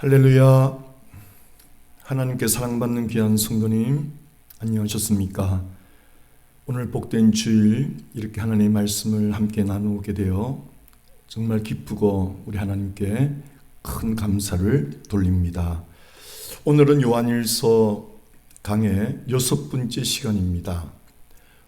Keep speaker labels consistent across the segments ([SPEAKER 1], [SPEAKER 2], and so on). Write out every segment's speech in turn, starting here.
[SPEAKER 1] 할렐루야. 하나님께 사랑받는 귀한 성도님, 안녕하셨습니까? 오늘 복된 주일 이렇게 하나님의 말씀을 함께 나누게 되어 정말 기쁘고 우리 하나님께 큰 감사를 돌립니다. 오늘은 요한일서 강의 6번째 시간입니다.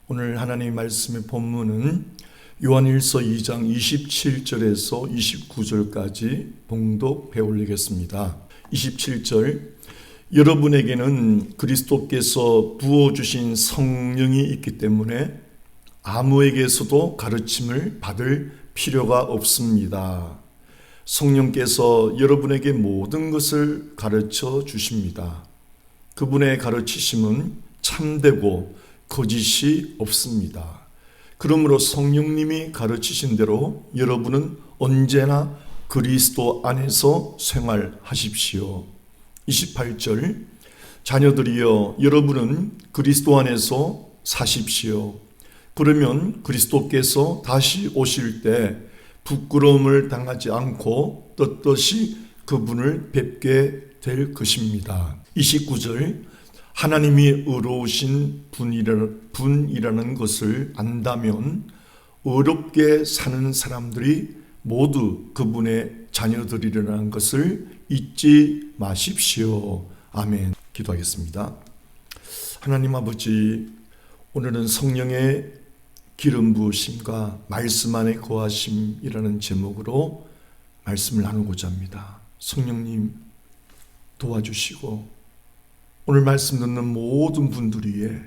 [SPEAKER 1] 오늘 하나님의 말씀의 본문은 요한일서 2장 27절에서 29절까지 봉독해 올리겠습니다. 27절, 여러분에게는 그리스도께서 부어주신 성령이 있기 때문에 아무에게서도 가르침을 받을 필요가 없습니다. 성령께서 여러분에게 모든 것을 가르쳐 주십니다. 그분의 가르치심은 참되고 거짓이 없습니다. 그러므로 성령님이 가르치신 대로 여러분은 언제나 그리스도 안에서 생활하십시오. 28절, 자녀들이여 여러분은 그리스도 안에서 사십시오. 그러면 그리스도께서 다시 오실 때 부끄러움을 당하지 않고 떳떳이 그분을 뵙게 될 것입니다. 29절, 하나님이 의로우신 분이라는 것을 안다면 의롭게 사는 사람들이 모두 그분의 자녀들이라는 것을 잊지 마십시오. 아멘. 기도하겠습니다. 하나님 아버지, 오늘은 성령의 기름 부으심과 말씀 안에 거하심이라는 제목으로 말씀을 나누고자 합니다. 성령님 도와주시고 오늘 말씀 듣는 모든 분들 위에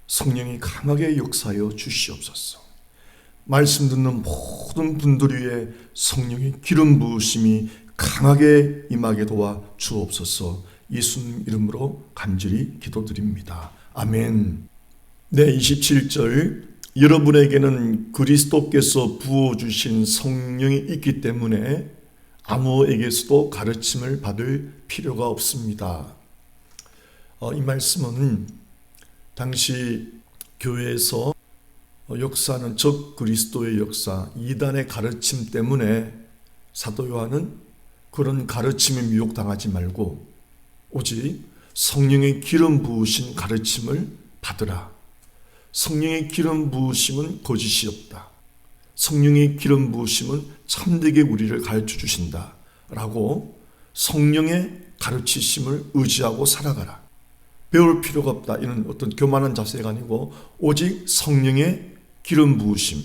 [SPEAKER 1] 성령이 강하게 역사하여 주시옵소서. 말씀 듣는 모든 분들 위에 성령의 기름 부으심이 강하게 임하게 도와 주옵소서. 예수님 이름으로 간절히 기도드립니다. 아멘. 네, 27절, 여러분에게는 그리스도께서 부어주신 성령이 있기 때문에 아무에게서도 가르침을 받을 필요가 없습니다. 이 말씀은 당시 교회에서 역사는 적 그리스도의 역사, 이단의 가르침 때문에 사도 요한은 그런 가르침에 미혹당하지 말고 오직 성령의 기름 부으신 가르침을 받으라. 성령의 기름 부으심은 거짓이 없다. 성령의 기름 부으심은 참되게 우리를 가르쳐 주신다. 라고 성령의 가르치심을 의지하고 살아가라. 배울 필요가 없다. 이런 어떤 교만한 자세가 아니고 오직 성령의 기름 부으심,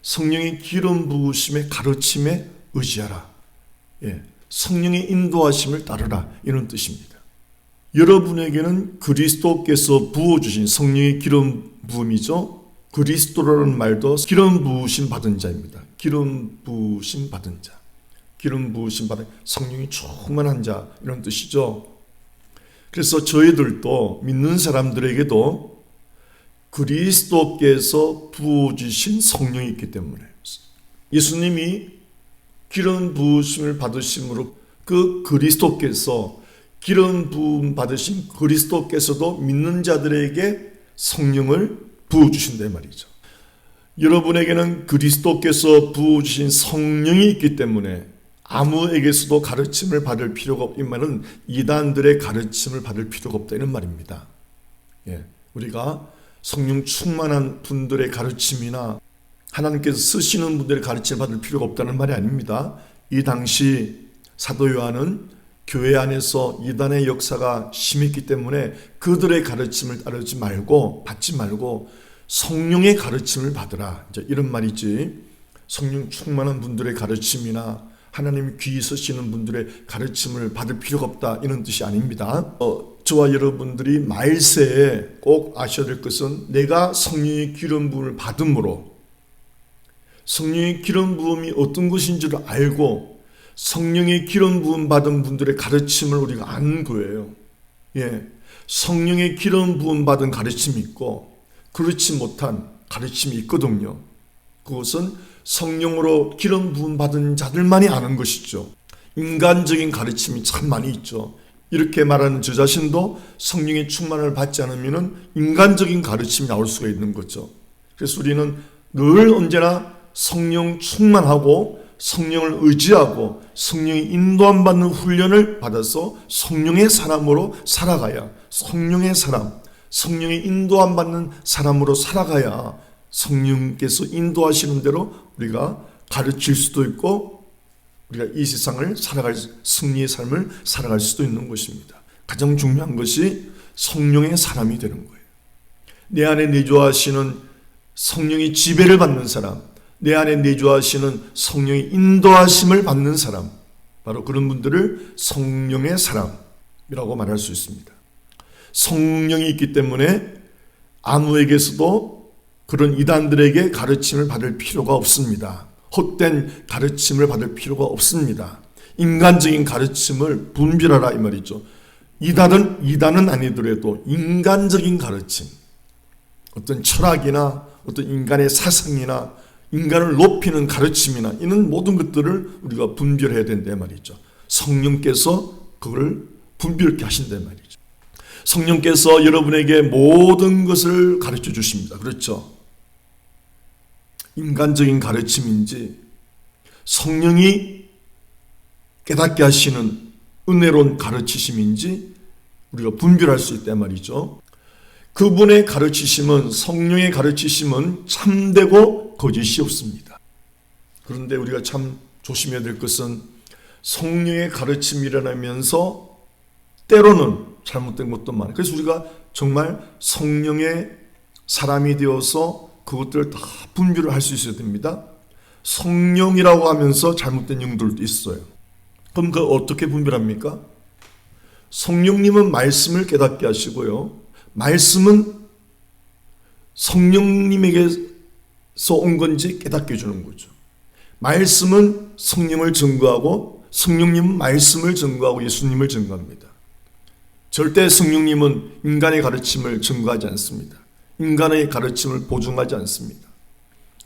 [SPEAKER 1] 성령의 기름 부으심의 가르침에 의지하라. 성령의 인도하심을 따르라. 이런 뜻입니다. 여러분에게는 그리스도께서 부어주신 성령의 기름 부음이죠. 그리스도라는 말도 기름 부으심 받은 자입니다. 기름 부으심 받은 자, 기름 부으심 받은 성령이 충만한 자, 이런 뜻이죠. 그래서 저희들도 믿는 사람들에게도 그리스도께서 부어주신 성령이 있기 때문에 예수님이 기름 부으심을 받으심으로 그 그리스도께서 기름 부음 받으신 그리스도께서도 믿는 자들에게 성령을 부어주신다 말이죠. 여러분에게는 그리스도께서 부어주신 성령이 있기 때문에 아무에게서도 가르침을 받을 필요가 없다. 이 말은 이단들의 가르침을 받을 필요가 없다. 이런 말입니다. 우리가 성령 충만한 분들의 가르침이나 하나님께서 쓰시는 분들의 가르침을 받을 필요가 없다는 말이 아닙니다. 이 당시 사도 요한은 교회 안에서 이단의 역사가 심했기 때문에 그들의 가르침을 따르지 말고 받지 말고 성령의 가르침을 받으라. 이런 말이지, 성령 충만한 분들의 가르침이나 하나님 귀 쓰시는 분들의 가르침을 받을 필요가 없다. 이런 뜻이 아닙니다. 저와 여러분들이 말세에 꼭 아셔야 될 것은 내가 성령의 기름 부음을 받음으로 성령의 기름 부음이 어떤 것인지를 알고 성령의 기름 부음 받은 분들의 가르침을 우리가 아는 거예요. 성령의 기름 부음 받은 가르침이 있고 그렇지 못한 가르침이 있거든요. 그것은 성령으로 기름 부음 받은 자들만이 아는 것이죠. 인간적인 가르침이 참 많이 있죠. 이렇게 말하는 저 자신도 성령의 충만을 받지 않으면 인간적인 가르침이 나올 수가 있는 거죠. 그래서 우리는 늘 언제나 성령 충만하고 성령을 의지하고 성령의 인도함 받는 훈련을 받아서 성령의 사람으로 살아가야, 성령의 사람, 성령의 인도함 받는 사람으로 살아가야 성령께서 인도하시는 대로 우리가 가르칠 수도 있고 우리가 이 세상을 살아갈 승리의 삶을 살아갈 수도 있는 것입니다. 가장 중요한 것이 성령의 사람이 되는 거예요. 내 안에 내주하시는 성령의 지배를 받는 사람, 내 안에 내주하시는 성령의 인도하심을 받는 사람, 바로 그런 분들을 성령의 사람이라고 말할 수 있습니다. 성령이 있기 때문에 아무에게서도 그런 이단들에게 가르침을 받을 필요가 없습니다. 헛된 가르침을 받을 필요가 없습니다. 인간적인 가르침을 분별하라 이 말이죠. 이단은 아니더라도 인간적인 가르침, 어떤 철학이나 어떤 인간의 사상이나 인간을 높이는 가르침이나 이런 모든 것들을 우리가 분별해야 된다 말이죠. 성령께서 그걸 분별케 하신다 말이죠. 성령께서 여러분에게 모든 것을 가르쳐 주십니다. 그렇죠? 인간적인 가르침인지 성령이 깨닫게 하시는 은혜로운 가르치심인지 우리가 분별할 수 있단 말이죠. 그분의 가르치심은, 성령의 가르치심은 참되고 거짓이 없습니다. 그런데 우리가 참 조심해야 될 것은 성령의 가르침이 일어나면서 때로는 잘못된 것도 많아요. 그래서 우리가 정말 성령의 사람이 되어서 그것들을 다 분별을 할 수 있어야 됩니다. 성령이라고 하면서 잘못된 영들도 있어요. 그럼 그걸 어떻게 분별합니까? 성령님은 말씀을 깨닫게 하시고요. 말씀은 성령님에게서 온 건지 깨닫게 해주는 거죠. 말씀은 성령을 증거하고 성령님은 말씀을 증거하고 예수님을 증거합니다. 절대 성령님은 인간의 가르침을 증거하지 않습니다. 인간의 가르침을 보증하지 않습니다.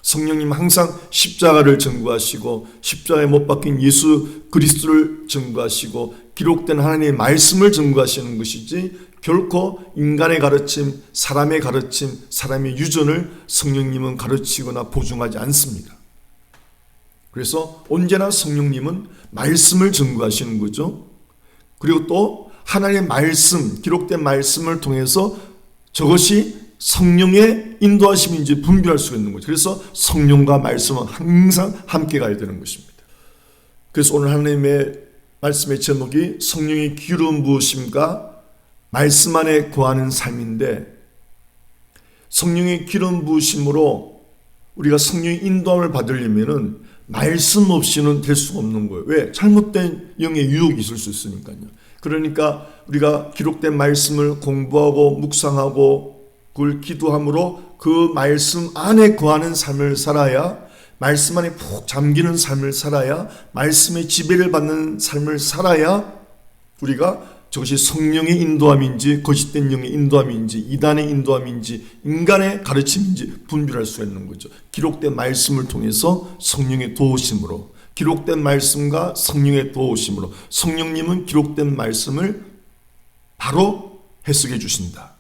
[SPEAKER 1] 성령님 항상 십자가를 증거하시고 십자가에 못 박힌 예수 그리스도를 증거하시고 기록된 하나님의 말씀을 증거하시는 것이지 결코 인간의 가르침, 사람의 가르침, 사람의 유전을 성령님은 가르치거나 보증하지 않습니다. 그래서 언제나 성령님은 말씀을 증거하시는 거죠. 그리고 또 하나님의 말씀, 기록된 말씀을 통해서 저것이 성령의 인도하심인지 분별할 수가 있는 거죠. 그래서 성령과 말씀은 항상 함께 가야 되는 것입니다. 그래서 오늘 하나님의 말씀의 제목이 성령의 기름 부으심과 말씀 안에 거하는 삶인데, 성령의 기름 부으심으로 우리가 성령의 인도함을 받으려면은 말씀 없이는 될 수가 없는 거예요. 왜? 잘못된 영의 유혹이 있을 수 있으니까요. 그러니까 우리가 기록된 말씀을 공부하고 묵상하고 그걸 기도함으로 그 말씀 안에 거하는 삶을 살아야, 말씀 안에 푹 잠기는 삶을 살아야, 말씀의 지배를 받는 삶을 살아야 우리가 저것이 성령의 인도함인지 거짓된 영의 인도함인지 이단의 인도함인지 인간의 가르침인지 분별할 수가 있는 거죠. 기록된 말씀을 통해서 성령의 도우심으로, 기록된 말씀과 성령의 도우심으로 성령님은 기록된 말씀을 바로 해석해 주신다.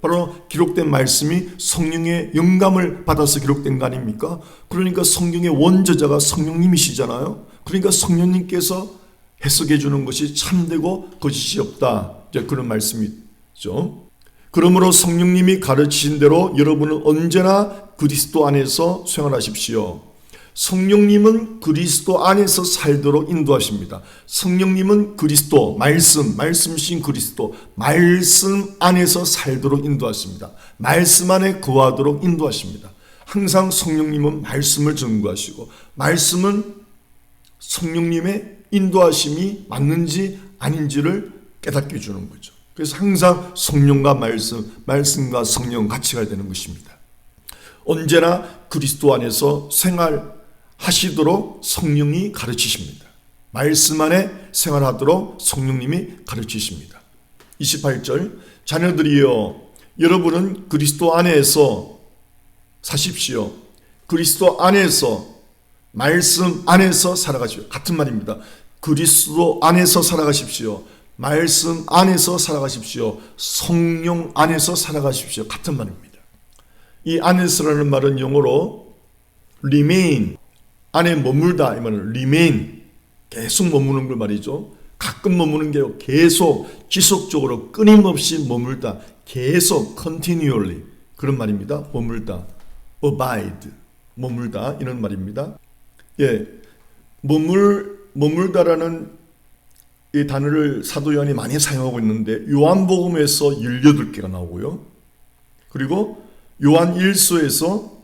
[SPEAKER 1] 바로 기록된 말씀이 성령의 영감을 받아서 기록된 거 아닙니까? 그러니까 성경의 원저자가 성령님이시잖아요. 그러니까 성령님께서 해석해 주는 것이 참되고 거짓이 없다. 이제 그런 말씀이죠. 그러므로 성령님이 가르치신 대로 여러분은 언제나 그리스도 안에서 생활하십시오. 성령님은 그리스도 안에서 살도록 인도하십니다. 성령님은 그리스도, 말씀이신 그리스도, 말씀 안에서 살도록 인도하십니다. 말씀 안에 거하도록 인도하십니다. 항상 성령님은 말씀을 증거하시고, 말씀은 성령님의 인도하심이 맞는지 아닌지를 깨닫게 해주는 거죠. 그래서 항상 성령과 말씀과 성령 같이 가야 되는 것입니다. 언제나 그리스도 안에서 생활하시도록 성령이 가르치십니다. 말씀 안에 생활하도록 성령님이 가르치십니다. 28절, 자녀들이여 여러분은 그리스도 안에서 사십시오. 그리스도 안에서, 말씀 안에서 살아가십시오. 같은 말입니다. 그리스도 안에서 살아가십시오. 말씀 안에서 살아가십시오. 성령 안에서 살아가십시오. 같은 말입니다. 이 안에서라는 말은 영어로 remain, 안에 머물다 이 말은 remain, 계속 머무는 걸 말이죠. 가끔 머무는 게 아니고 계속 지속적으로 끊임없이 머물다, 계속 continually 그런 말입니다. 머물다, abide, 머물다 이런 말입니다. 예, 머물다라는 이 단어를 사도 요한이 많이 사용하고 있는데 요한복음에서 18개가 나오고요. 그리고 요한 1서에서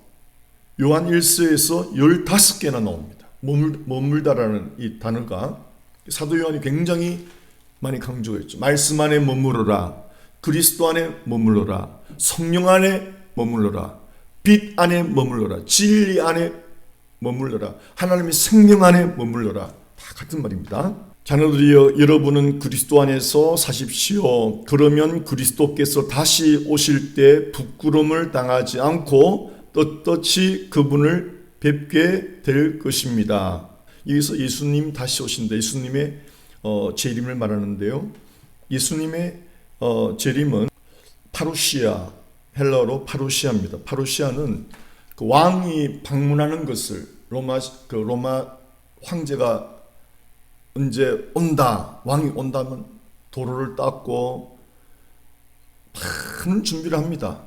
[SPEAKER 1] 15개나 나옵니다. 머물다라는 이 단어가 사도 요한이 굉장히 많이 강조했죠. 말씀 안에 머무르라, 그리스도 안에 머무르라, 성령 안에 머무르라, 빛 안에 머무르라, 진리 안에 머무르라, 하나님의 생명 안에 머무르라. 다 같은 말입니다. 자녀들이여, 여러분은 그리스도 안에서 사십시오. 그러면 그리스도께서 다시 오실 때 부끄러움을 당하지 않고 떳떳이 그분을 뵙게 될 것입니다. 여기서 예수님 다시 오신다. 예수님의 재림을 말하는데요. 예수님의 재림은 파루시아, 헬라어로 파루시아입니다. 파루시아는 그 왕이 방문하는 것을 로마 황제가 언제 온다, 왕이 온다면 도로를 닦고 많은 준비를 합니다.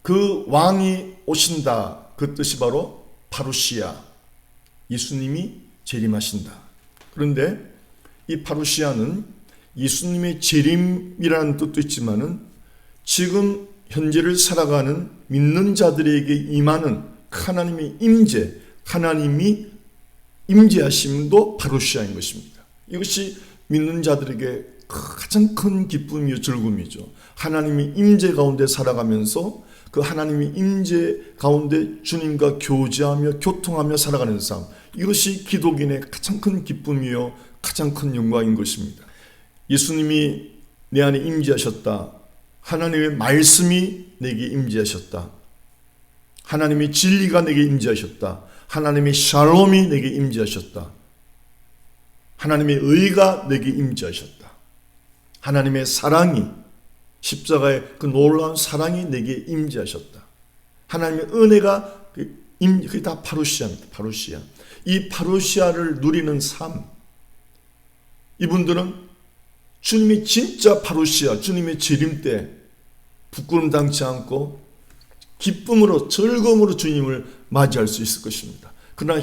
[SPEAKER 1] 그 왕이 오신다, 그 뜻이 바로 파루시아, 예수님이 재림하신다. 그런데 이 파루시아는 예수님의 재림이라는 뜻도 있지만은 지금 현재를 살아가는 믿는 자들에게 임하는 하나님의 임재, 하나님이 임재하심도 파루시아인 것입니다. 이것이 믿는 자들에게 가장 큰 기쁨이요 즐거움이죠. 하나님의 임재 가운데 살아가면서 그 하나님의 임재 가운데 주님과 교제하며 교통하며 살아가는 삶, 이것이 기독인의 가장 큰 기쁨이요 가장 큰 영광인 것입니다. 예수님이 내 안에 임재하셨다. 하나님의 말씀이 내게 임재하셨다. 하나님의 진리가 내게 임재하셨다. 하나님의 샬롬이 내게 임재하셨다. 하나님의 의가 내게 임재하셨다. 하나님의 사랑이, 십자가의 그 놀라운 사랑이 내게 임재하셨다. 하나님의 은혜가 그게 다 파루시아입니다. 파루시아. 이 파루시아를 누리는 삶, 이분들은 주님이 진짜 파루시아, 주님의 재림 때 부끄럼 당치 않고 기쁨으로 즐거움으로 주님을 맞이할 수 있을 것입니다. 그러나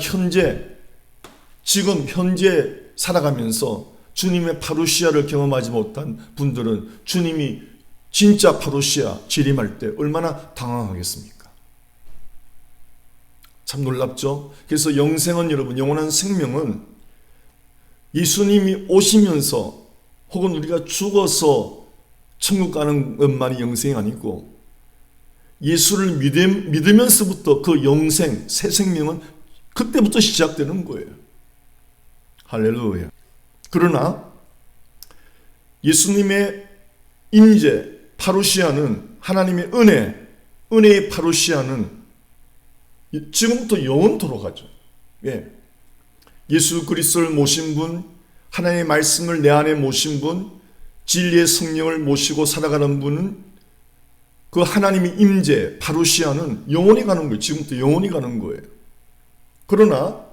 [SPEAKER 1] 지금 현재 살아가면서 주님의 파루시아를 경험하지 못한 분들은 주님이 진짜 파루시아 재림할 때 얼마나 당황하겠습니까? 참 놀랍죠? 그래서 영생은, 여러분, 영원한 생명은 예수님이 오시면서 혹은 우리가 죽어서 천국 가는 것만이 영생이 아니고 예수를 믿으면서부터 그 영생, 새 생명은 그때부터 시작되는 거예요. 할렐루야. 그러나 예수님의 임재, 파루시아는 하나님의 은혜의 파루시아는 지금부터 영원토록 하죠. 예. 예수 그리스도를 모신 분, 하나님의 말씀을 내 안에 모신 분, 진리의 성령을 모시고 살아가는 분은 그 하나님의 임재, 파루시아는 영원히 가는 거예요. 지금부터 영원히 가는 거예요. 그러나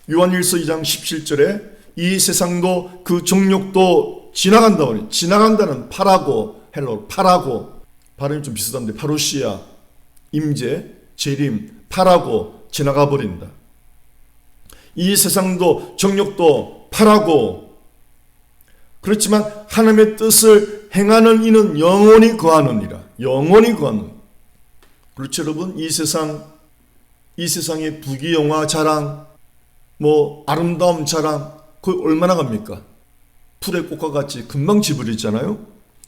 [SPEAKER 1] 요한일서 2장 17절에 이 세상도 그 정욕도 지나간다는 파라고, 헬로 파라고, 발음이 좀 비슷한데 파루시아, 임재, 재림, 파라고 지나가 버린다. 이 세상도 정욕도 파라고, 그렇지만 하나님의 뜻을 행하는 이는 영원히 거하느니라. 영원히 거하는. 그렇죠, 여러분? 이 세상의 부귀영화 자랑, 아름다움 자랑, 그거 얼마나 갑니까? 풀의 꽃과 같이 금방 지버리잖아요.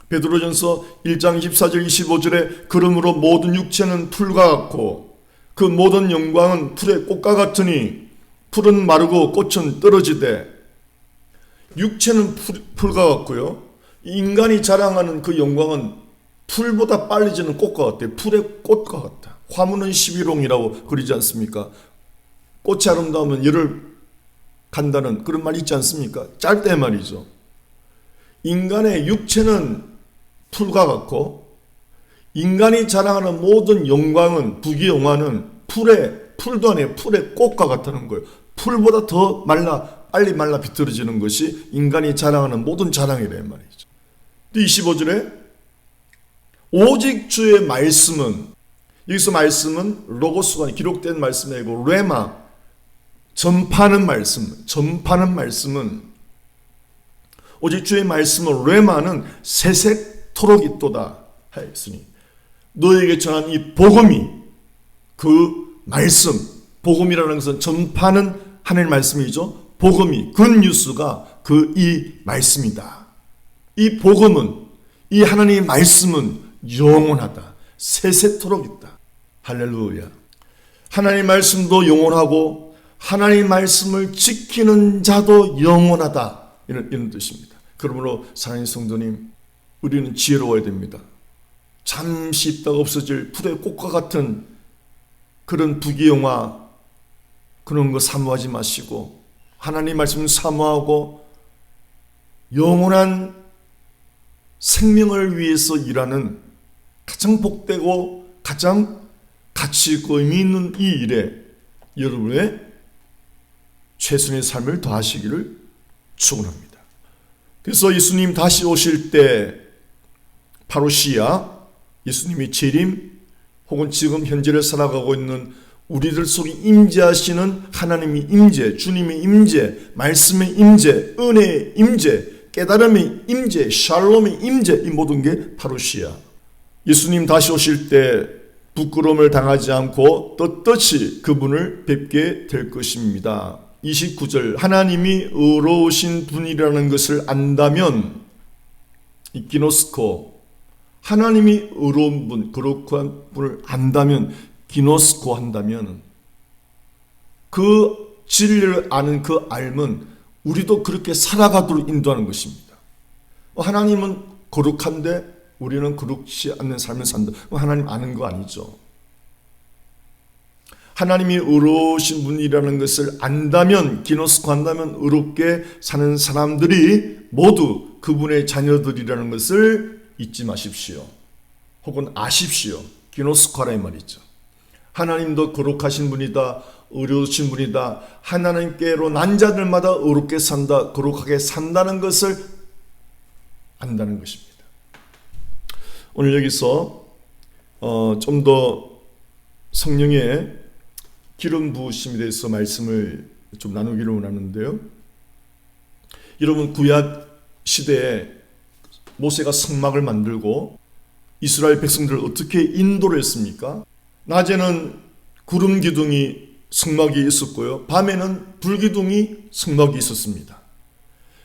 [SPEAKER 1] 베드로전서 1장 24절 25절에 그러므로 모든 육체는 풀과 같고 그 모든 영광은 풀의 꽃과 같으니 풀은 마르고 꽃은 떨어지되. 육체는 풀과 같고요, 인간이 자랑하는 그 영광은 풀보다 빨리 지는 꽃과 같아요. 풀의 꽃과 같다. 화무는 11홍이라고 그러지 않습니까? 꽃이 아름다우면 열을 간다는 그런 말 있지 않습니까? 짧대 말이죠. 인간의 육체는 풀과 같고 인간이 자랑하는 모든 영광은, 부귀영화는 풀도 아니에요. 풀의 꽃과 같다는 거예요. 풀보다 더 빨리 말라 비틀어지는 것이 인간이 자랑하는 모든 자랑이란 말이죠. 25절에 오직 주의 말씀은, 여기서 말씀은 로고스가 기록된 말씀이 아니고 레마, 전파하는 말씀은 오직 주의 말씀은 레마는 세세토록 있도다 하였으니, 너에게 전한 이 복음이 그 말씀, 복음이라는 것은 전파하는 하나님의 말씀이죠. 복음이, 굿뉴스가 그 이 말씀이다. 이 복음은, 이 하나님의 말씀은 영원하다. 세세토록 있다. 할렐루야. 하나님의 말씀도 영원하고 하나님의 말씀을 지키는 자도 영원하다. 이런 뜻입니다. 그러므로 사랑하는 성도님, 우리는 지혜로워야 됩니다. 잠시 있다가 없어질 풀의 꽃과 같은 그런 부귀영화, 그런 거 사모하지 마시고 하나님 말씀을 사모하고 영원한 생명을 위해서 일하는 가장 복되고 가장 가치 있고 의미 있는 이 일에 여러분의 최선의 삶을 다하시기를 축원합니다. 그래서 예수님 다시 오실 때 파루시아, 예수님이 재림 혹은 지금 현재를 살아가고 있는 우리들 속에 임재하시는 하나님의 임재, 주님의 임재, 말씀의 임재, 은혜의 임재, 깨달음의 임재, 샬롬의 임재, 이 모든 게 파루시아. 예수님 다시 오실 때 부끄러움을 당하지 않고 떳떳이 그분을 뵙게 될 것입니다. 29절, 하나님이 의로우신 분이라는 것을 안다면, 이 기노스코, 하나님이 의로운 분, 거룩한 분을 안다면, 기노스코 한다면, 그 진리를 아는 그 알면 우리도 그렇게 살아가도록 인도하는 것입니다. 하나님은 거룩한데 우리는 거룩지 않는 삶을 산다. 하나님 아는 거 아니죠. 하나님이 의로우신 분이라는 것을 안다면, 기노스코 한다면 의롭게 사는 사람들이 모두 그분의 자녀들이라는 것을 잊지 마십시오. 혹은 아십시오. 기노스코라 이 말이죠. 하나님도 거룩하신 분이다, 의로우신 분이다, 하나님께로 난 자들마다 의롭게 산다, 거룩하게 산다는 것을 안다는 것입니다. 오늘 여기서 좀 더 성령의 기름 부으심에 대해서 말씀을 좀 나누기를 원하는데요. 여러분, 구약 시대에 모세가 성막을 만들고 이스라엘 백성들을 어떻게 인도를 했습니까? 낮에는 구름 기둥이 성막이 있었고요, 밤에는 불기둥이 성막이 있었습니다.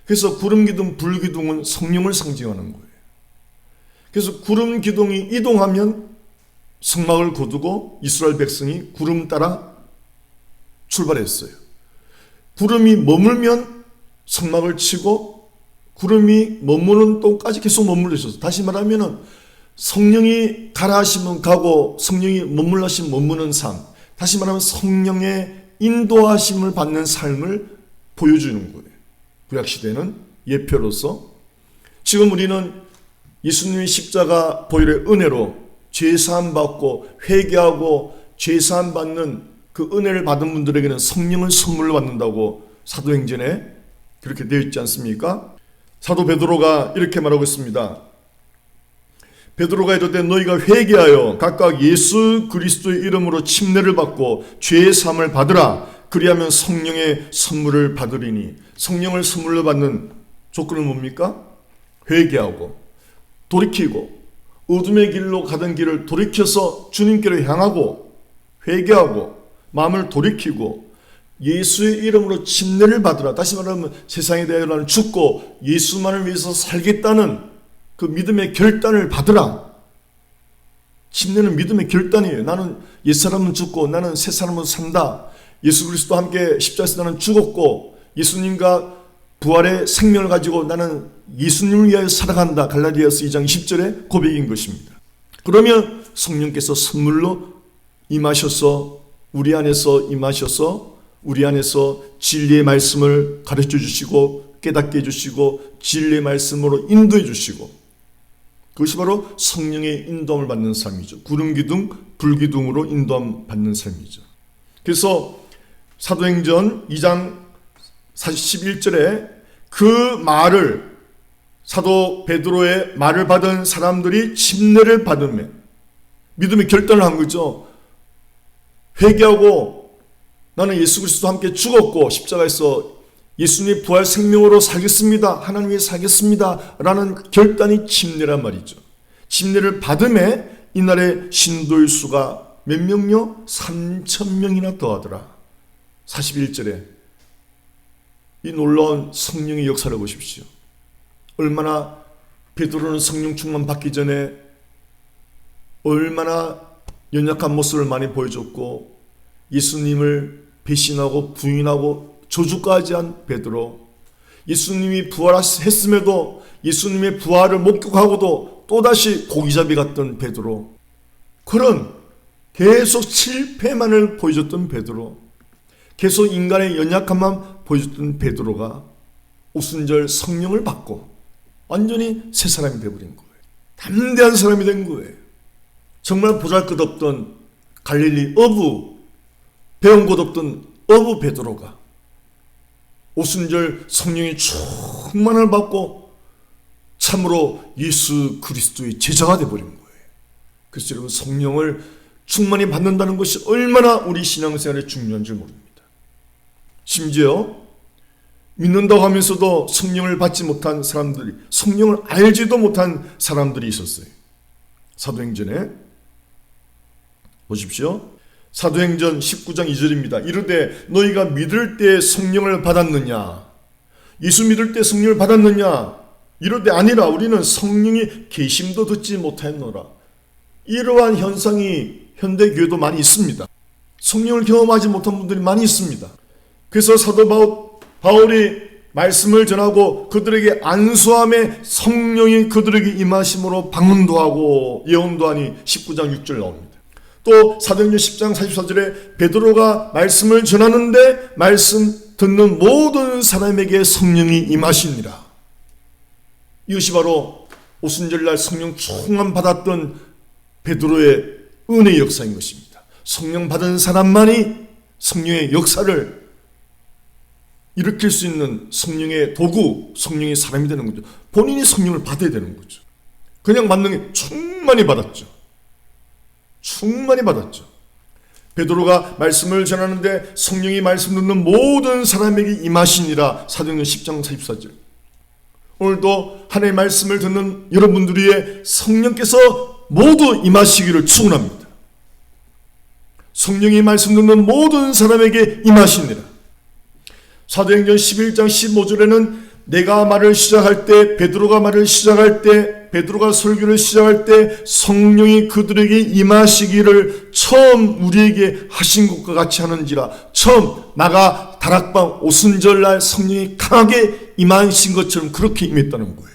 [SPEAKER 1] 그래서 구름 기둥, 불 기둥은 성령을 상징하는 거예요. 그래서 구름 기둥이 이동하면 성막을 거두고 이스라엘 백성이 구름 따라 출발했어요. 구름이 머물면 성막을 치고 구름이 머무는 동까지 계속 머물러 있었어요. 다시 말하면 성령이 가라 하시면 가고 성령이 머물러 하시면 머무는 삶, 다시 말하면 성령의 인도하심을 받는 삶을 보여주는 거예요. 구약시대는 예표로서. 지금 우리는 예수님의 십자가 보혈의 은혜로 죄사함 받고 회개하고 죄사함 받는 그 은혜를 받은 분들에게는 성령을 선물로 받는다고 사도행전에 그렇게 되어 있지 않습니까? 사도 베드로가 이렇게 말하고 있습니다. 베드로가 이르되 너희가 회개하여 각각 예수 그리스도의 이름으로 침례를 받고 죄의 사함을 받으라. 그리하면 성령의 선물을 받으리니. 성령을 선물로 받는 조건은 뭡니까? 회개하고 돌이키고 어둠의 길로 가던 길을 돌이켜서 주님께로 향하고 회개하고 마음을 돌이키고 예수의 이름으로 침례를 받으라. 다시 말하면 세상에 대하여 나는 죽고 예수만을 위해서 살겠다는 그 믿음의 결단을 받으라. 침례는 믿음의 결단이에요. 나는 옛사람은 죽고 나는 새 사람으로 산다. 예수 그리스도와 함께 십자가에서 나는 죽었고 예수님과 부활의 생명을 가지고 나는 예수님을 위하여 살아간다. 갈라디아서 2장 20절의 고백인 것입니다. 그러면 성령께서 선물로 임하셔서 우리 안에서 임하셔서 우리 안에서 진리의 말씀을 가르쳐 주시고 깨닫게 해주시고 진리의 말씀으로 인도해 주시고, 그것이 바로 성령의 인도함을 받는 삶이죠. 구름 기둥, 불 기둥으로 인도함 받는 삶이죠. 그래서 사도행전 2장 41절에 그 말을, 사도 베드로의 말을 받은 사람들이 침례를 받으며 믿음의 결단을 한 거죠. 회개하고 나는 예수 그리스도와 함께 죽었고 십자가에서 예수님의 부활 생명으로 살겠습니다, 하나님 위해 살겠습니다 라는 결단이 침례란 말이죠. 침례를 받음에 이날의 신도의 수가 몇 명요? 3,000명이나 더하더라. 41절에 이 놀라운 성령의 역사를 보십시오. 얼마나 베드로는 성령 충만 받기 전에 얼마나 연약한 모습을 많이 보여줬고 예수님을 배신하고 부인하고 저주까지 한 베드로, 예수님이 부활했음에도 예수님의 부활을 목격하고도 또다시 고기잡이 같던 베드로, 그런 계속 실패만을 보여줬던 베드로, 계속 인간의 연약함만 보여줬던 베드로가 오순절 성령을 받고 완전히 새 사람이 되어버린 거예요. 담대한 사람이 된 거예요. 정말 보잘것없던 갈릴리 어부, 배운 것 없던 어부 베드로가 오순절 성령의 충만을 받고 참으로 예수 그리스도의 제자가 되어버린 거예요. 그래서 여러분, 성령을 충만히 받는다는 것이 얼마나 우리 신앙생활에 중요한 줄 모릅니다. 심지어 믿는다고 하면서도 성령을 받지 못한 사람들이, 성령을 알지도 못한 사람들이 있었어요. 사도행전에 보십시오. 사도행전 19장 2절입니다. 이르되 너희가 믿을 때 성령을 받았느냐? 예수 믿을 때 성령을 받았느냐? 이르되 아니라 우리는 성령이 계심도 듣지 못하였노라. 이러한 현상이 현대교회도 많이 있습니다. 성령을 경험하지 못한 분들이 많이 있습니다. 그래서 사도 바울이 말씀을 전하고 그들에게 안수함에 성령이 그들에게 임하심으로 방언도 하고 예언도 하니 19장 6절 나옵니다. 또 사도행전 10장 44절에 베드로가 말씀을 전하는데 말씀 듣는 모든 사람에게 성령이 임하시니라. 이것이 바로 오순절날 성령 충만 받았던 베드로의 은혜의 역사인 것입니다. 성령 받은 사람만이 성령의 역사를 일으킬 수 있는 성령의 도구, 성령의 사람이 되는 거죠. 본인이 성령을 받아야 되는 거죠. 그냥 받는 게 충만히 받았죠. 충만히 받았죠. 베드로가 말씀을 전하는데 성령이 말씀 듣는 모든 사람에게 임하시니라. 사도행전 10장 44절. 오늘도 하나님의 말씀을 듣는 여러분들 위해 성령께서 모두 임하시기를 축원합니다. 성령이 말씀 듣는 모든 사람에게 임하시니라. 사도행전 11장 15절에는 내가 말을 시작할 때, 베드로가 말을 시작할 때, 베드로가 설교를 시작할 때 성령이 그들에게 임하시기를 처음 우리에게 하신 것과 같이 하는지라. 처음 나가 다락방 오순절날 성령이 강하게 임하신 것처럼 그렇게 임했다는 거예요.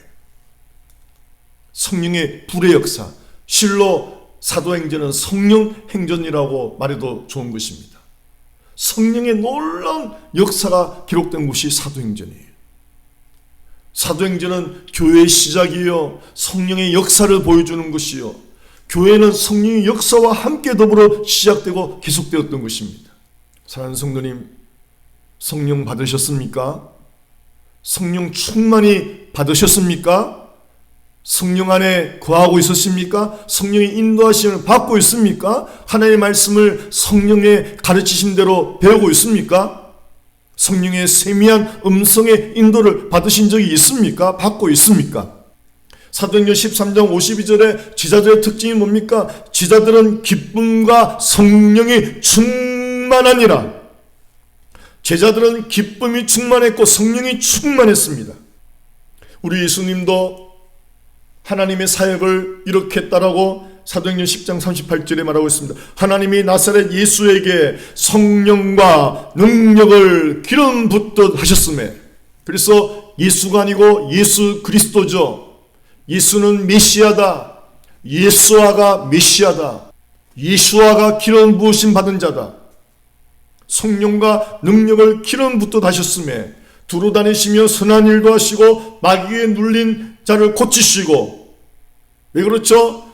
[SPEAKER 1] 성령의 불의 역사, 실로 사도행전은 성령 행전이라고 말해도 좋은 것입니다. 성령의 놀라운 역사가 기록된 곳이 사도행전이에요. 사도행전은 교회의 시작이요, 성령의 역사를 보여주는 것이요, 교회는 성령의 역사와 함께 더불어 시작되고 계속되었던 것입니다. 사랑하는 성도님, 성령 받으셨습니까? 성령 충만히 받으셨습니까? 성령 안에 거하고 있었습니까? 성령의 인도하심을 받고 있습니까? 하나님의 말씀을 성령의 가르치심대로 배우고 있습니까? 성령의 세미한 음성의 인도를 받으신 적이 있습니까? 받고 있습니까? 사도행전 13장 52절에 제자들의 특징이 뭡니까? 제자들은 기쁨과 성령이 충만하니라. 제자들은 기쁨이 충만했고 성령이 충만했습니다. 우리 예수님도 하나님의 사역을 이렇게 했다라고 사도행전 10장 38절에 말하고 있습니다. 하나님이 나사렛 예수에게 성령과 능력을 기름 붓듯 하셨음에, 그래서 예수가 아니고 예수 그리스도죠. 예수는 메시아다. 예수아가 메시아다. 예수아가 기름 부으심 받은 자다. 성령과 능력을 기름 붓듯 하셨음에 두루 다니시며 선한 일도 하시고 마귀에 눌린 자를 고치시고, 왜 그렇죠?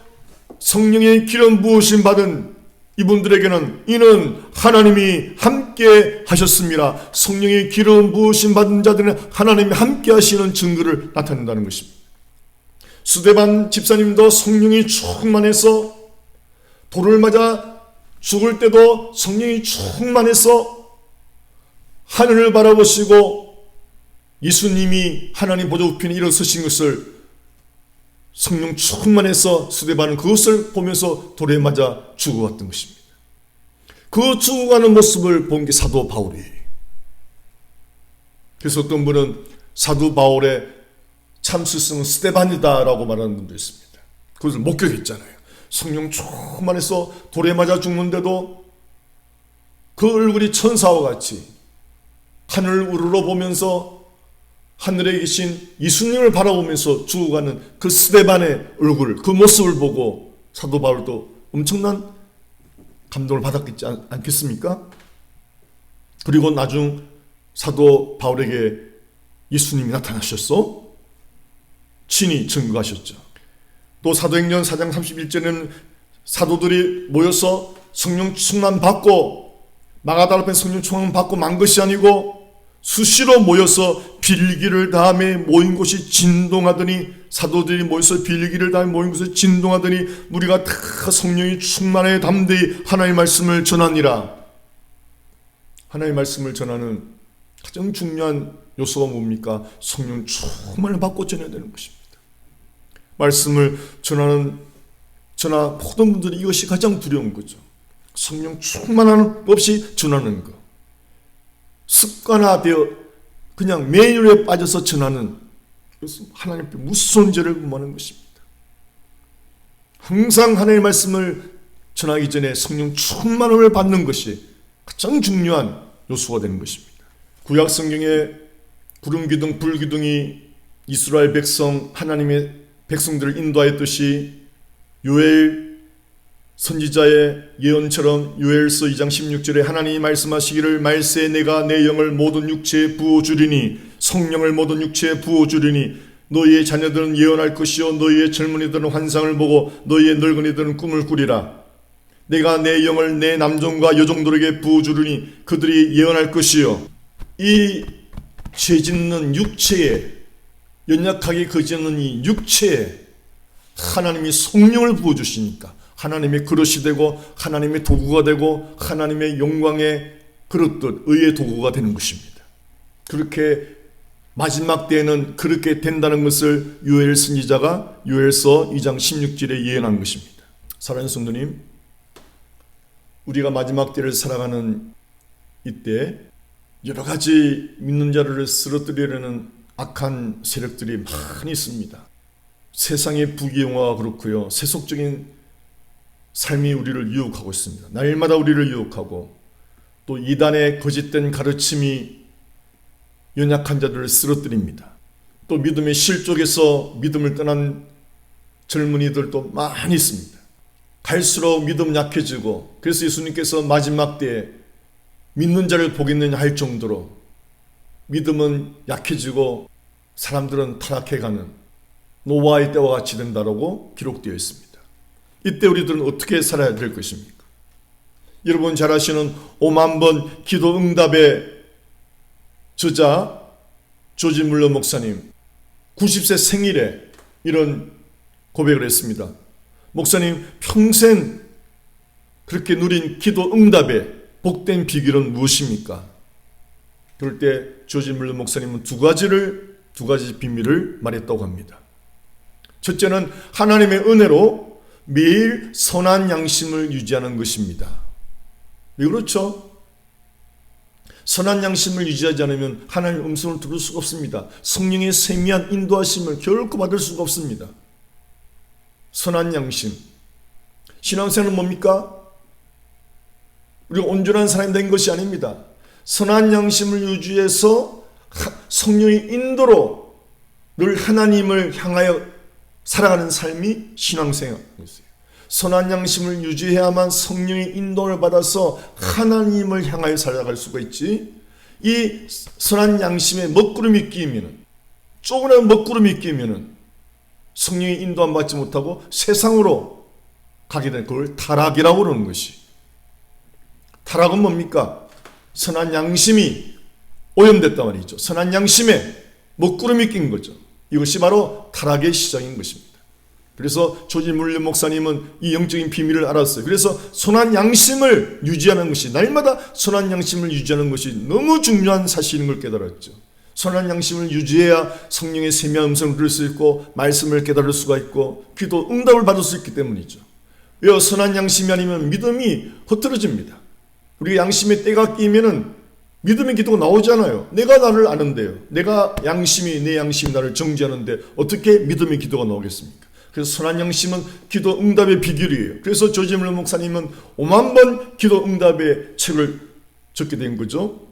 [SPEAKER 1] 성령의 기름 부으심 받은 이분들에게는 이는 하나님이 함께 하셨습니다. 성령의 기름 부으심 받은 자들은 하나님이 함께 하시는 증거를 나타낸다는 것입니다. 스데반 집사님도 성령이 충만해서 돌을 맞아 죽을 때도 성령이 충만해서 하늘을 바라보시고 예수님이 하나님 보좌 우편에 일어서신 것을 성령 충만해서 스데반은 그것을 보면서 돌에 맞아 죽어갔던 것입니다. 그 죽어가는 모습을 본 게 사도 바울이에요. 그래서 어떤 분은 사도 바울의 참 스승은 스데반이다라고 말하는 분도 있습니다. 그것을 목격했잖아요. 성령 충만해서 돌에 맞아 죽는데도 그 얼굴이 천사와 같이 하늘을 우러러 보면서 하늘에 계신 예수님을 바라보면서 죽어가는 그 스데반의 얼굴, 그 모습을 보고 사도 바울도 엄청난 감동을 받았겠지 않겠습니까? 그리고 나중 사도 바울에게 예수님이 나타나셨어? 친히 증거하셨죠. 또 사도행전 4장 31절에는 사도들이 모여서 성령 충만 받고 마가다라 앞에 성령 충만 받고 만 것이 아니고 수시로 모여서 빌기를 다음에 모인 곳이 진동하더니 사도들이 모여서 빌기를 다음에 모인 곳에 진동하더니 우리가 다 성령이 충만해 담대히 하나님의 말씀을 전하니라. 하나님의 말씀을 전하는 가장 중요한 요소가 뭡니까? 성령 충만을 받고 전해야 되는 것입니다. 말씀을 전하는 저나 모든 분들이 이것이 가장 두려운 거죠. 성령 충만함 없이 전하는 것. 습관화되어 그냥 매일에 빠져서 전하는 것은 하나님 앞에 무서운 죄를 범하는 것입니다. 항상 하나님의 말씀을 전하기 전에 성령 충만함을 받는 것이 가장 중요한 요소가 되는 것입니다. 구약 성경에 구름 기둥, 불 기둥이 이스라엘 백성, 하나님의 백성들을 인도하였듯이 요엘 선지자의 예언처럼 요엘서 2장 16절에 하나님이 말씀하시기를 말세 내가 내 영을 모든 육체에 부어주리니 성령을 모든 육체에 부어주리니 너희의 자녀들은 예언할 것이요 너희의 젊은이들은 환상을 보고 너희의 늙은이들은 꿈을 꾸리라. 내가 내 영을 내 남종과 여종들에게 부어주리니 그들이 예언할 것이요. 이 죄짓는 육체에 연약하게 거짓는 이 육체에 하나님이 성령을 부어주시니까 하나님의 그릇이 되고 하나님의 도구가 되고 하나님의 영광의 그릇들 의의 도구가 되는 것입니다. 그렇게 마지막 때에는 그렇게 된다는 것을 요엘 선지자가 요엘서 2장 16절에 예언한 것입니다. 사랑하는 성도님, 우리가 마지막 때를 살아가는 이때 여러 가지 믿는 자를 쓰러뜨리려는 악한 세력들이 많이 있습니다. 세상의 부귀영화가 그렇고요. 세속적인 삶이 우리를 유혹하고 있습니다. 날마다 우리를 유혹하고 또 이단의 거짓된 가르침이 연약한 자들을 쓰러뜨립니다. 또 믿음의 실족에서 믿음을 떠난 젊은이들도 많이 있습니다. 갈수록 믿음 약해지고 그래서 예수님께서 마지막 때에 믿는 자를 보겠느냐 할 정도로 믿음은 약해지고 사람들은 타락해가는 노아의 때와 같이 된다라고 기록되어 있습니다. 이때 우리들은 어떻게 살아야 될 것입니까? 여러분 잘 아시는 5만 번 기도 응답의 저자 조지 물러 목사님 90세 생일에 이런 고백을 했습니다. 목사님 평생 그렇게 누린 기도 응답의 복된 비결은 무엇입니까? 그럴 때 조지 물러 목사님은 두 가지 비밀을 말했다고 합니다. 첫째는 하나님의 은혜로 매일 선한 양심을 유지하는 것입니다. 왜 그렇죠? 선한 양심을 유지하지 않으면 하나님의 음성을 들을 수가 없습니다. 성령의 세미한 인도하심을 결코 받을 수가 없습니다. 선한 양심. 신앙생활은 뭡니까? 우리가 온전한 사람이 된 것이 아닙니다. 선한 양심을 유지해서 성령의 인도로 늘 하나님을 향하여 살아가는 삶이 신앙생활이었어요. 선한 양심을 유지해야만 성령의 인도를 받아서 하나님을 향하여 살아갈 수가 있지. 이 선한 양심에 먹구름이 끼면은 조금이라도 먹구름이 끼면은 성령의 인도 안 받지 못하고 세상으로 가게 되는 그걸 타락이라고 그러는 것이 타락은 뭡니까? 선한 양심이 오염됐단 말이죠. 선한 양심에 먹구름이 낀 거죠. 이것이 바로 타락의 시작인 것입니다. 그래서 조지 물리 목사님은 이 영적인 비밀을 알았어요. 그래서 선한 양심을 유지하는 것이, 날마다 선한 양심을 유지하는 것이 너무 중요한 사실인 걸 깨달았죠. 선한 양심을 유지해야 성령의 세미한 음성을 들을 수 있고 말씀을 깨달을 수가 있고 기도 응답을 받을 수 있기 때문이죠. 왜 선한 양심이 아니면 믿음이 흐트러집니다. 우리 양심의 때가 끼면은 믿음의 기도가 나오잖아요. 내가 나를 아는데요. 내 양심이 나를 정죄하는데 어떻게 믿음의 기도가 나오겠습니까? 그래서 선한 양심은 기도 응답의 비결이에요. 그래서 조지 물리 목사님은 5만 번 기도 응답의 책을 적게 된 거죠.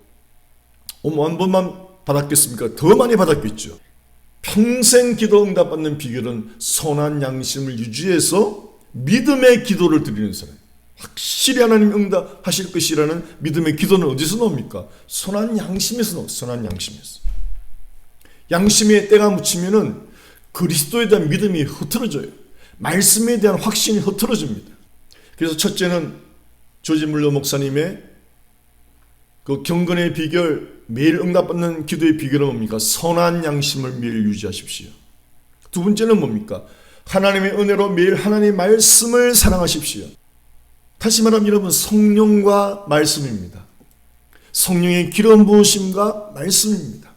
[SPEAKER 1] 5만 번만 받았겠습니까? 더 많이 받았겠죠. 평생 기도 응답 받는 비결은 선한 양심을 유지해서 믿음의 기도를 드리는 사람. 확실히 하나님 응답하실 것이라는 믿음의 기도는 어디서 나옵니까? 선한 양심에서 나옵니다. 선한 양심에서. 양심에 때가 묻히면은 그리스도에 대한 믿음이 흐트러져요. 말씀에 대한 확신이 흐트러집니다. 그래서 첫째는 조지 물러 목사님의 그 경건의 비결, 매일 응답받는 기도의 비결은 뭡니까? 선한 양심을 매일 유지하십시오. 두 번째는 뭡니까? 하나님의 은혜로 매일 하나님의 말씀을 사랑하십시오. 다시 말하면 여러분, 성령과 말씀입니다. 성령의 기름 부으심과 말씀입니다.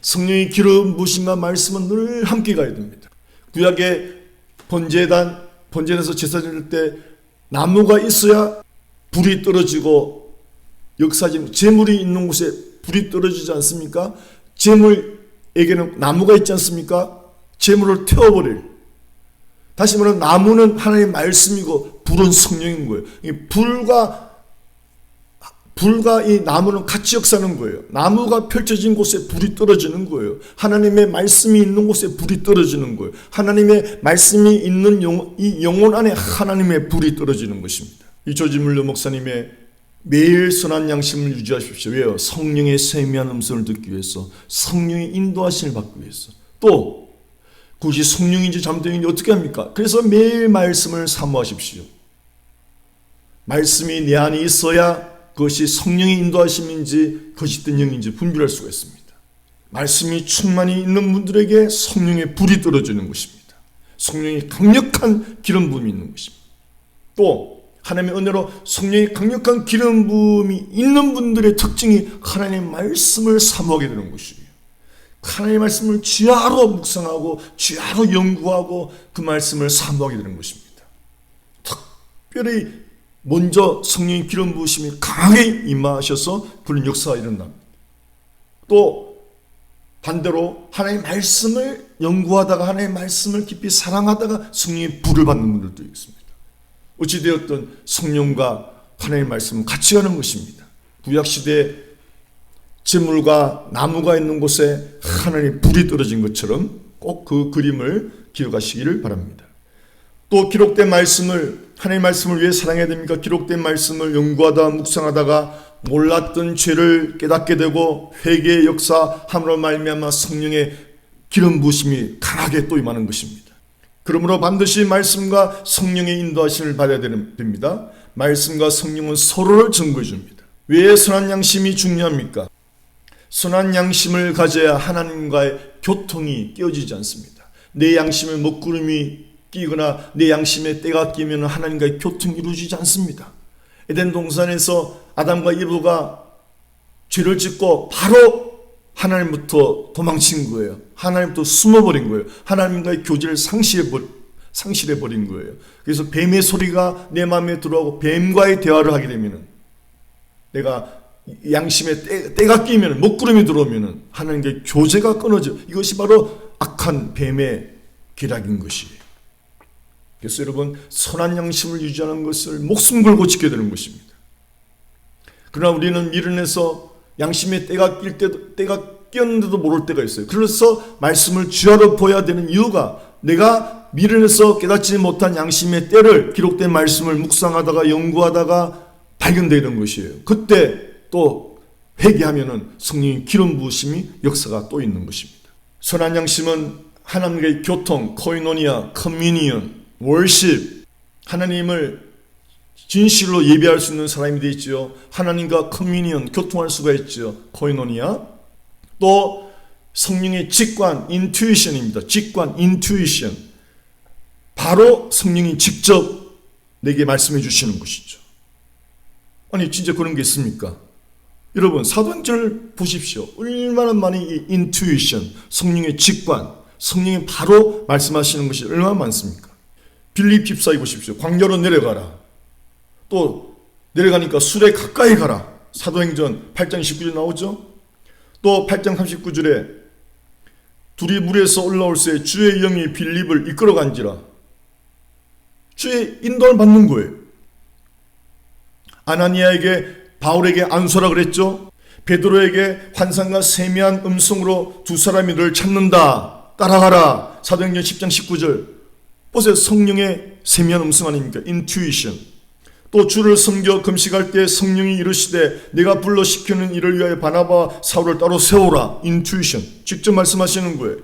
[SPEAKER 1] 성령의 기름 부으심과 말씀은 늘 함께 가야 됩니다. 구약의 번제단에서 제사 드릴 때 나무가 있어야 불이 떨어지고, 역사적인 제물이 있는 곳에 불이 떨어지지 않습니까? 제물에게는 나무가 있지 않습니까? 제물을 태워버릴. 다시 말하면 나무는 하나님의 말씀이고 불은 성령인 거예요. 불과 이 나무는 같이 역사하는 거예요. 나무가 펼쳐진 곳에 불이 떨어지는 거예요. 하나님의 말씀이 있는 곳에 불이 떨어지는 거예요. 하나님의 말씀이 있는 이 영혼 안에 하나님의 불이 떨어지는 것입니다. 이 조지 물러 목사님의 매일 선한 양심을 유지하십시오. 왜요? 성령의 세미한 음성을 듣기 위해서, 성령의 인도하심을 받기 위해서. 또 그것이 성령인지 잠들인지 어떻게 합니까? 그래서 매일 말씀을 사모하십시오. 말씀이 내 안에 있어야 그것이 성령의 인도하심인지 거짓된 영인지 분별할 수가 있습니다. 말씀이 충만히 있는 분들에게 성령의 불이 떨어지는 것입니다. 성령의 강력한 기름 부음이 있는 것입니다. 또 하나님의 은혜로 성령의 강력한 기름 부음이 있는 분들의 특징이 하나님의 말씀을 사모하게 되는 것이에요. 하나님의 말씀을 주야로 묵상하고 주야로 연구하고 그 말씀을 사모하게 되는 것입니다. 특별히 먼저 성령의 기름 부으심이 강하게 임하셔서 그런 역사가 일어납니다. 또 반대로 하나님의 말씀을 연구하다가 하나님의 말씀을 깊이 사랑하다가 성령의 불을 받는 분들도 있습니다. 어찌되었든 성령과 하나님의 말씀은 같이 가는 것입니다. 구약시대에 제물과 나무가 있는 곳에 하나님의 불이 떨어진 것처럼 꼭 그 그림을 기억하시기를 바랍니다. 또 기록된 말씀을, 하나님의 말씀을 왜 사랑해야 됩니까? 기록된 말씀을 연구하다 묵상하다가 몰랐던 죄를 깨닫게 되고 회개의 역사함으로 말미암아 성령의 기름 부으심이 강하게 또 임하는 것입니다. 그러므로 반드시 말씀과 성령의 인도하심을 받아야 됩니다. 말씀과 성령은 서로를 증거해 줍니다. 왜 선한 양심이 중요합니까? 선한 양심을 가져야 하나님과의 교통이 깨어지지 않습니다. 내 양심에 먹구름이 끼거나 내 양심에 때가 끼면 하나님과의 교통이 이루어지지 않습니다. 에덴 동산에서 아담과 이브가 죄를 짓고 바로 하나님부터 도망친 거예요. 하나님부터 숨어버린 거예요. 하나님과의 교제를 상실해버린 거예요. 그래서 뱀의 소리가 내 마음에 들어오고 뱀과의 대화를 하게 되면, 내가 양심에 때가 끼면, 먹구름이 들어오면 하나님과의 교제가 끊어져. 이것이 바로 악한 뱀의 계략인 것이에요. 그래서 여러분, 선한 양심을 유지하는 것을 목숨 걸고 지켜야 되는 것입니다. 그러나 우리는 미련해서 양심에 때가 끼었는데도 모를 때가 있어요. 그래서 말씀을 주야로 보아야 되는 이유가, 내가 미련해서 깨닫지 못한 양심의 때를 기록된 말씀을 묵상하다가 연구하다가 발견되는 것이에요. 그때 또 회개하면은 성령의 기름 부으심이 역사가 또 있는 것입니다. 선한 양심은 하나님과의 교통, 코이노니아, 커뮤니언, 월십, 하나님을 진실로 예배할 수 있는 사람이 되있지요. 하나님과 커뮤니언, 교통할 수가 있죠. 코이노니아. 또 성령의 직관, 인투이션입니다. 직관, 인투이션. 바로 성령이 직접 내게 말씀해 주시는 것이죠. 아니 진짜 그런 게 있습니까? 여러분 사도행전을 보십시오. 얼마나 많이 이 인투이션, 성령의 직관, 성령이 바로 말씀하시는 것이 얼마나 많습니까? 빌립 집사에 보십시오. 광야로 내려가라. 또 내려가니까 술에 가까이 가라. 사도행전 8장 19절 나오죠. 또 8장 39절에 둘이 물에서 올라올새 주의 영이 빌립을 이끌어간지라. 주의 인도를 받는 거예요. 아나니아에게 바울에게 안수하라 그랬죠. 베드로에게 환상과 세미한 음성으로 두 사람이 널 찾는다. 따라가라. 사도행전 10장 19절. 보세요. 성령의 세미한 음성 아닙니까? 인투이션. 또 주를 섬겨 금식할 때 성령이 이르시되 내가 불러 시키는 일을 위하여 바나바 사울을 따로 세우라. 인투이션. 직접 말씀하시는 거예요.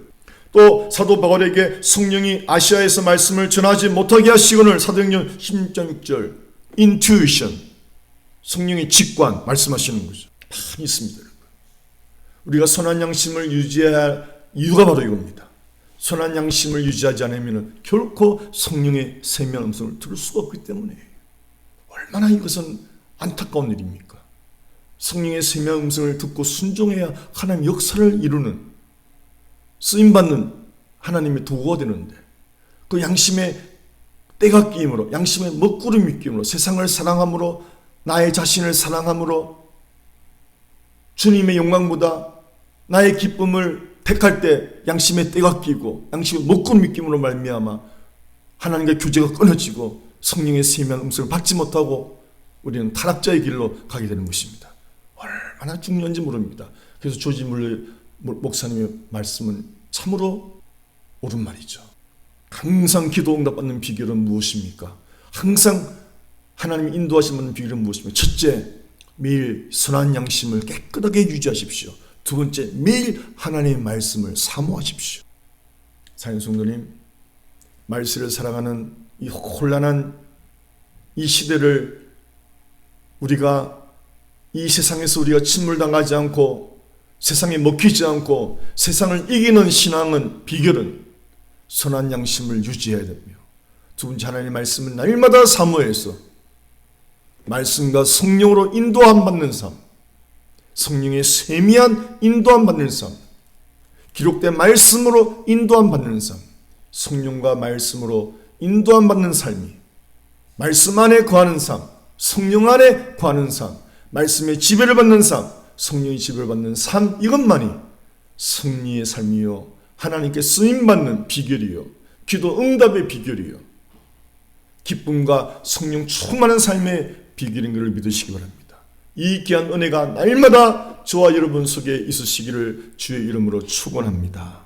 [SPEAKER 1] 또 사도 바울에게 성령이 아시아에서 말씀을 전하지 못하게 하시거늘. 사도행전 16장 6절. 인투이션. 성령의 직관 말씀하시는 거죠. 많이 있습니다. 여러분. 우리가 선한 양심을 유지해야 할 이유가 바로 이겁니다. 선한 양심을 유지하지 않으면 결코 성령의 세미한 음성을 들을 수가 없기 때문에. 얼마나 이것은 안타까운 일입니까? 성령의 세미한 음성을 듣고 순종해야 하나님 역사를 이루는, 쓰임받는 하나님의 도구가 되는데, 그 양심의 때가 끼임으로, 양심의 먹구름이 끼임으로, 세상을 사랑함으로, 나의 자신을 사랑함으로, 주님의 영광보다 나의 기쁨을 택할 때 양심의 때가 끼고 양심의 먹구름이 끼임으로 말미암아 하나님과 교제가 끊어지고 성령의 세미한 음성을 받지 못하고 우리는 타락자의 길로 가게 되는 것입니다. 얼마나 중요한지 모릅니다. 그래서 조지 물러 목사님의 말씀은 참으로 옳은 말이죠. 항상 기도 응답받는 비결은 무엇입니까? 항상 하나님이 인도하시는 비결은 무엇입니까? 첫째, 매일 선한 양심을 깨끗하게 유지하십시오. 두 번째, 매일 하나님의 말씀을 사모하십시오. 사랑하는 성도님, 말씀을 사랑하는 이 혼란한 이 시대를 우리가 이 세상에서 우리가 침몰당하지 않고 세상에 먹히지 않고 세상을 이기는 신앙은 비결은 선한 양심을 유지해야 됩니다. 두 번째, 하나님의 말씀을 날마다 사모해서 말씀과 성령으로 인도함 받는 삶, 성령의 세미한 인도함 받는 삶, 기록된 말씀으로 인도함 받는 삶, 성령과 말씀으로 인도함 받는 삶이 말씀 안에 거하는 삶, 성령 안에 거하는 삶, 말씀의 지배를 받는 삶, 성령의 지배를 받는 삶, 이것만이 승리의 삶이요 하나님께 쓰임받는 비결이요 기도 응답의 비결이요 기쁨과 성령 충만한 삶의 비결인 것을 믿으시기 바랍니다. 이 귀한 은혜가 날마다 저와 여러분 속에 있으시기를 주의 이름으로 축원합니다.